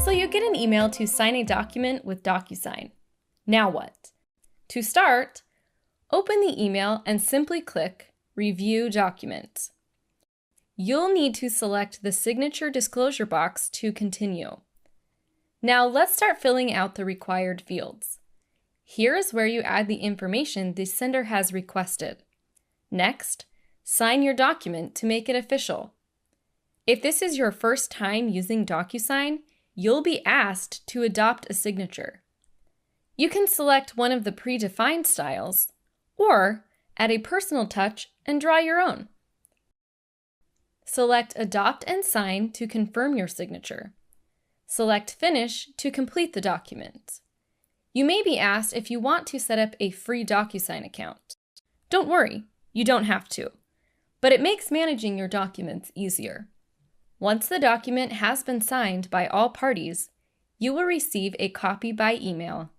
So you get an email to sign a document with Docusign. Now what? To start, open the email and simply click Review Document. You'll need to select the signature disclosure box to continue. Now let's start filling out the required fields. Here is where you add the information the sender has requested. Next, sign your document to make it official. If this is your first time using Docusign, you'll be asked to adopt a signature. You can select one of the predefined styles, or add a personal touch and draw your own. Select Adopt and Sign to confirm your signature. Select Finish to complete the document. You may be asked if you want to set up a free Docusign account. Don't worry, you don't have to, but it makes managing your documents easier. Once the document has been signed by all parties, you will receive a copy by email